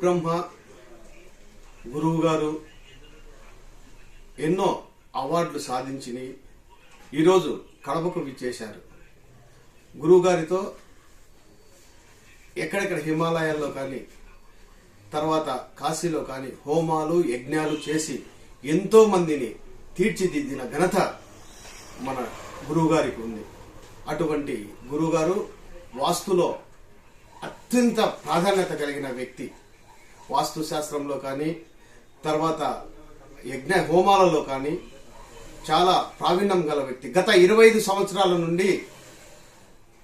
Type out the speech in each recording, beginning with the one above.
బ్రహ్మ గురువు గారు ఎన్నో అవార్డులు సాధించి ఈరోజు కడపకు విచ్చేశారు. గురువు గారితో ఎక్కడెక్కడ హిమాలయాల్లో కానీ తర్వాత కాశీలో కానీ హోమాలు యజ్ఞాలు చేసి ఎంతో మందిని తీర్చిదిద్దిన ఘనత మన గురువు గారికి ఉంది. అటువంటి గురువుగారు వాస్తులో అత్యంత ప్రాధాన్యత కలిగిన వ్యక్తి. వాస్తు శాస్త్రంలో కానీ తర్వాత యజ్ఞ హోమాలలో కానీ చాలా ప్రావీణ్యం గల వ్యక్తి. గత 25 సంవత్సరాల నుండి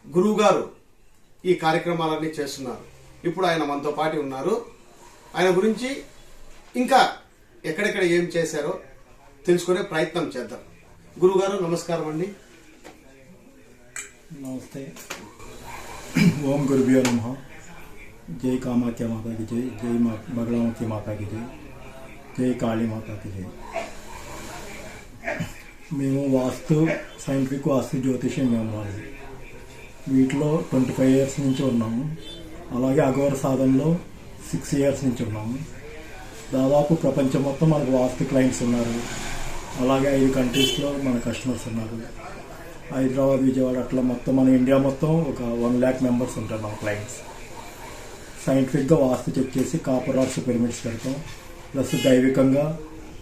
గురువుగారు ఈ కార్యక్రమాలన్నీ చేస్తున్నారు. ఇప్పుడు ఆయన మనతో పాటు ఉన్నారు. ఆయన గురించి ఇంకా ఎక్కడెక్కడ ఏం చేశారో తెలుసుకునే ప్రయత్నం చేద్దాం. గురువుగారు నమస్కారం అండి. నమస్తే. ఓం గురుభ్యో నమః. జై కామాఖ్య మాతాకి జై, జై బగలాముఖి మాతాకి జై, జై కాళీ మాతాకి జై. మేము వాస్తు సైంటిఫిక్ వాస్తు జ్యోతిష్యం మేము వాళ్ళు వీటిలో 25 ఇయర్స్ నుంచి ఉన్నాము. అలాగే అఘోర సాధనలో 6 ఇయర్స్ నుంచి ఉన్నాము. దాదాపు ప్రపంచం మొత్తం మనకు వాస్తు క్లయింట్స్ ఉన్నారు. అలాగే 5 కంట్రీస్లో మన కస్టమర్స్ ఉన్నారు. హైదరాబాద్, విజయవాడ అట్లా మొత్తం మన ఇండియా మొత్తం ఒక 1 lakh మెంబర్స్ ఉంటారు మన క్లయింట్స్. సైంటిఫిక్గా వాస్తు చెక్ చేసి కాపర్ రాడ్స్ పిరమిడ్స్ పెడతాం. ప్లస్ దైవికంగా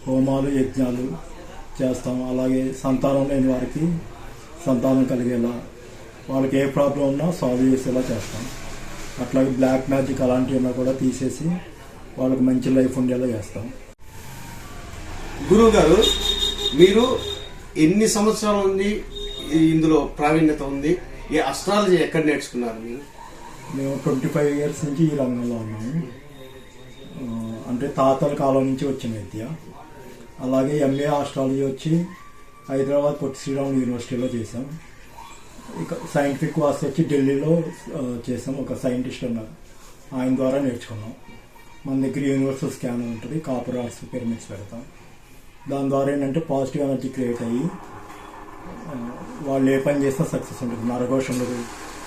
హోమాలు యజ్ఞాలు చేస్తాం. అలాగే సంతానం లేని వారికి సంతానం కలిగేలా, వాళ్ళకి ఏ ప్రాబ్లం ఉన్నా సాల్వ్ చేసేలా చేస్తాం. అట్లాగే బ్లాక్ మ్యాజిక్ అలాంటివి ఉన్నా కూడా తీసేసి వాళ్ళకి మంచి లైఫ్ ఉండేలా చేస్తాం. గురువు గారు, మీరు ఎన్ని సంవత్సరాల నుండి ఇందులో ప్రావీణ్యత ఉంది? ఈ అస్ట్రాలజీ ఎక్కడ నేర్చుకున్నారు మీరు? మేము 25 ఇయర్స్ నుంచి ఈ రంగంలో ఉన్నాము. అంటే తాతల కాలం నుంచి వచ్చిన విద్య. అలాగే ఎంఏ ఆస్ట్రాలజీ వచ్చి హైదరాబాద్ పొట్టి శ్రీరాములు యూనివర్సిటీలో చేసాం. ఇక సైంటిఫిక్ వాస్తు వచ్చి ఢిల్లీలో చేసాం. ఒక సైంటిస్ట్ ఉన్నారు, ఆయన ద్వారా నేర్చుకున్నాం. మన దగ్గర యూనివర్సల్ స్కానర్ ఉంటుంది, కాపర్ రాడ్స్ పిరమిడ్స్ పెడతాం. దాని ద్వారా ఏంటంటే పాజిటివ్ ఎనర్జీ క్రియేట్ అయ్యి వాళ్ళు ఏ పని చేస్తే సక్సెస్ ఉంటుంది. నరఘోష ఉండదు,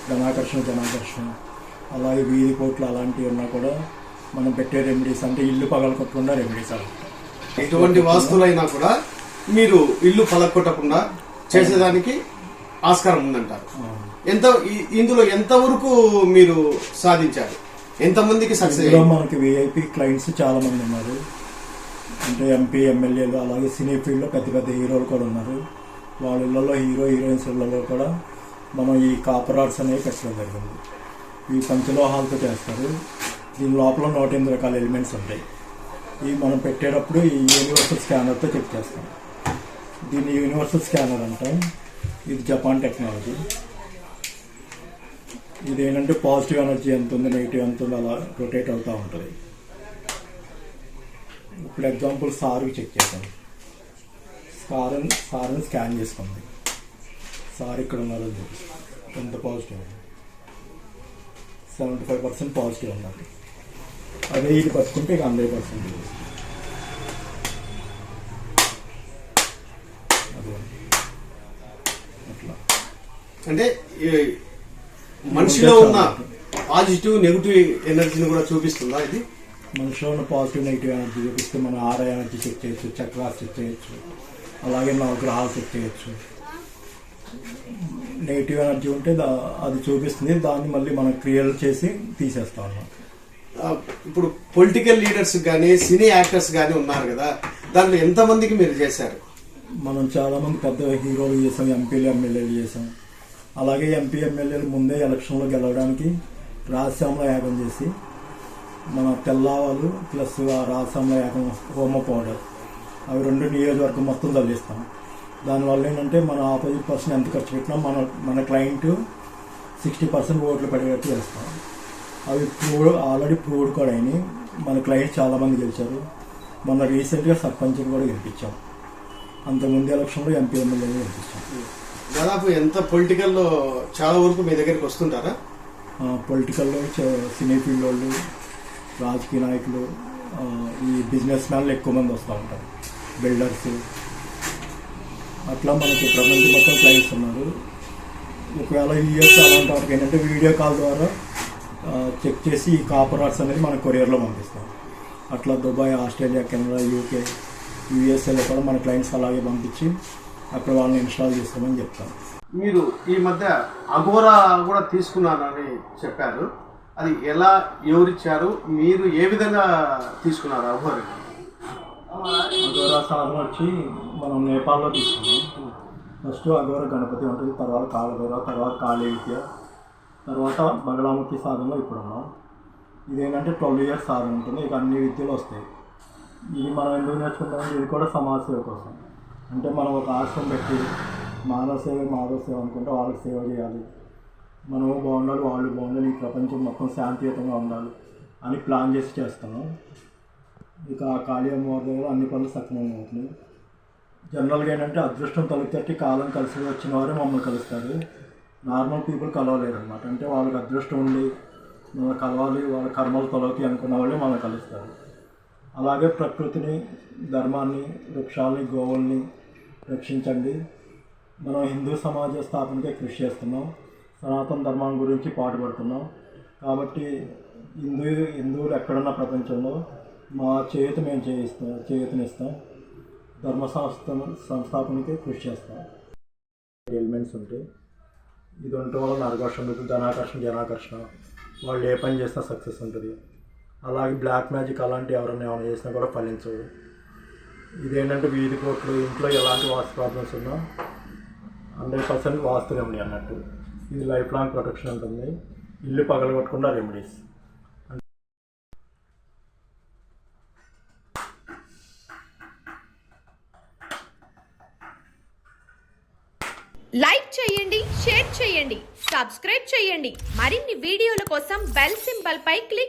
జనాకర్షణ అలాగే వీధి కోట్లు అలాంటివి ఉన్నా కూడా మనం పెట్టే రెమెడీస్ అంటే ఇల్లు పగలకొట్టకుండా రెమెడీస్ అలా ఎటువంటి వాస్తులైనా కూడా మీరు ఇల్లు పగలకొట్టకుండా చేసేదానికి ఆస్కారం ఉందంటారు. ఇందులో ఎంతవరకు మీరు సాధించారు? ఎంతమందికి సక్సెస్? మనకి విఐపి క్లయింట్స్ చాలా మంది ఉన్నారు. అంటే ఎంపీ, ఎమ్మెల్యేలు, అలాగే సినీ ఫీల్డ్లో పెద్ద పెద్ద హీరోలు కూడా ఉన్నారు. వాళ్ళ ఇళ్లలో హీరోయిన్స్ ఇళ్లలో కూడా మనం ఈ కాపర్ రాడ్స్ అనేవి పెట్టడం జరిగింది. ఈ పంచలోహాలతో చేస్తారు. దీని లోపల 108 రకాల ఎలిమెంట్స్ ఉంటాయి. ఇవి మనం పెట్టేటప్పుడు ఈ యూనివర్సల్ స్కానర్తో చెక్ చేస్తాం. దీన్ని యూనివర్సల్ స్కానర్ అంటాం. ఇది జపాన్ టెక్నాలజీ. ఇది ఏంటంటే పాజిటివ్ ఎనర్జీ ఎంత ఉంది, నెగిటివ్ ఎంత ఉంది అలా రొటేట్ అవుతూ ఉంటుంది. ఇప్పుడు ఎగ్జాంపుల్ సార్కి చెక్ చేస్తాం. సార్ని స్కాన్ చేసుకుంది. సార్ ఇక్కడ ఉన్నారో ఎంత పాజిటివ్, 75% పాజిటివ్ ఉన్నారు. అదే ఇది పట్టుకుంటే ఇక 100%. అట్లా అంటే మనిషిలో ఉన్న పాజిటివ్ నెగిటివ్ ఎనర్జీని కూడా చూపిస్తుందా ఇది? మనిషిలో ఉన్న పాజిటివ్ నెగిటివ్ ఎనర్జీ చూపిస్తే మన ఆరా ఎనర్జీ చెక్ చేయొచ్చు, చక్రాస్ చెక్ చేయొచ్చు, అలాగే నవగ్రహాలు చెక్ చేయొచ్చు. నెగిటివ్ ఎనర్జీ ఉంటే అది చూపిస్తుంది. దాన్ని మళ్ళీ మనం క్రియేట్ చేసి తీసేస్తాం అన్నమాట. ఇప్పుడు పొలిటికల్ లీడర్స్ కానీ సినీ యాక్టర్స్ కానీ ఉన్నారు కదా, దాంట్లో ఎంతమందికి మీరు చేశారు? మనం చాలా మంది పెద్ద హీరోలు చేసాం, ఎంపీలు, ఎమ్మెల్యేలు చేసాం. అలాగే ఎంపీ, ఎమ్మెల్యేలు ముందే ఎలక్షన్లో గెలవడానికి రాజశ్యామల యాగం చేసి మన తెల్లవాళ్ళు ప్లస్ ఆ రాజశ్యామల యాగం హోమ పౌడర్ అవి 2 నియోజకవర్గం మొత్తం చల్లిస్తాం. దానివల్ల ఏంటంటే మన ఆపోజిట్ పర్సన్ ఎంత ఖర్చు పెట్టినా మన క్లయింట్ 60% ఓట్లు పడేటట్టు చేస్తాం. అవి ఆల్రెడీ ప్రూవ్డ్ కూడా అయినాయి. మన క్లయింట్ చాలామంది గెలిచారు. మొన్న రీసెంట్గా సర్పంచ్ని కూడా గెలిపించాం. అంతకుముందు ఎలక్షన్లో ఎంపీ, ఎమ్మెల్యేని గెలిపించాం. దాదాపు ఎంత పొలిటికల్లో చాలా వరకు మీ దగ్గరికి వస్తుంటారా? పొలిటికల్లో సినీ ఫీల్డ్ వాళ్ళు, రాజకీయ నాయకులు, ఈ బిజినెస్ మ్యాన్లు ఎక్కువ మంది వస్తూ ఉంటారు, బిల్డర్స్. అట్లా మనకి ప్రపంచం మొత్తం క్లయింట్స్ ఉన్నారు. ఒకవేళ ఈ ఇయర్స్ అలాంటి వాటికి ఏంటంటే వీడియో కాల్ ద్వారా చెక్ చేసి ఈ కాపర్ రాడ్స్ అనేది మన కొరియర్లో పంపిస్తాం. అట్లా దుబాయ్, ఆస్ట్రేలియా, కెనడా, యూకే, యూఎస్ఏలో కూడా మన క్లయింట్స్ అలాగే పంపించి అక్కడ వాళ్ళని ఇన్స్టాల్ చేస్తామని చెప్తాం. మీరు ఈ మధ్య అగోరా కూడా తీసుకున్నారని చెప్పారు. అది ఎలా, ఎవరిచ్చారు, మీరు ఏ విధంగా తీసుకున్నారు అగోరా? అగోరా సాధన వచ్చి మనం నేపాల్లో తీసుకున్నాం. ఫస్ట్ అగోరా గణపతి ఉంటుంది, తర్వాత కాలగోరా, తర్వాత కాళీ విద్య, తర్వాత బగలాముఖి సాధనలో ఇప్పుడు ఉన్నాం. ఇదేంటంటే 12 years సాధన ఉంటుంది, ఇక అన్ని విద్యలు వస్తాయి. ఇది మనం ఎందుకు నేర్చుకుంటామంటే ఇది కూడా సమాజ సేవ కోసం. అంటే మనం ఒక ఆశ్రమం పెట్టి మానవ సేవ మాధవ సేవ అనుకుంటే వాళ్ళకి సేవ చేయాలి, మనము బాగుండాలి, వాళ్ళు బాగుండాలి, ఈ ప్రపంచం మొత్తం శాంతియుతంగా ఉండాలి అని ప్లాన్ చేసి చేస్తున్నాం. ఇక ఆ కాళీ అమ్మవారి దగ్గర అన్ని పనులు సక్రమంగా అవుతున్నాయి. జనరల్గా ఏంటంటే అదృష్టం తలుపు తట్టి కాలం కలిసి వచ్చిన వారే మమ్మల్ని కలుస్తారు. నార్మల్ పీపుల్ కలవలేరు అనమాట. అంటే వాళ్ళకి అదృష్టం ఉండి మనం కలవాలి, వాళ్ళ కర్మలు తొలవుతాయి అనుకున్న వాళ్ళే మనల్ని కలుస్తారు. అలాగే ప్రకృతిని, ధర్మాన్ని, వృక్షాలని, గోవుల్ని రక్షించండి. మనం హిందూ సమాజ స్థాపనకే కృషి చేస్తున్నాం, సనాతన ధర్మం గురించి పాటుపడుతున్నాం. కాబట్టి హిందువులు ఎక్కడున్న ప్రపంచంలో మా మేము చేయూతనిస్తాం, ధర్మ సంస్థాపనకి కృషి చేస్తాం. ఎలిమెంట్స్ ఉంటాయి. ఇది ఉండటం వల్ల నరఘోషం, ధనాకర్షణ, జనాకర్షణ, వాళ్ళు ఏ పని చేసినా సక్సెస్ ఉంటుంది. అలాగే బ్లాక్ మ్యాజిక్ అలాంటి ఏమైనా చేసినా కూడా ఫలించవు. ఇదేంటంటే వీధి కోట్లు, ఇంట్లో ఎలాంటి వాస్తు ప్రాబ్లమ్స్ ఉన్నా 100% వాస్తు రెమెడీ అన్నట్టు. ఇది లైఫ్ లాంగ్ ప్రొటెక్షన్ ఉంటుంది. ఇల్లు పగలగొట్టకుండా రెమెడీస్. లైక్ చేయండి, షేర్ చేయండి, సబ్స్క్రైబ్ చేయండి. మరిన్ని వీడియోల కోసం బెల్ సింబల్ పై క్లిక్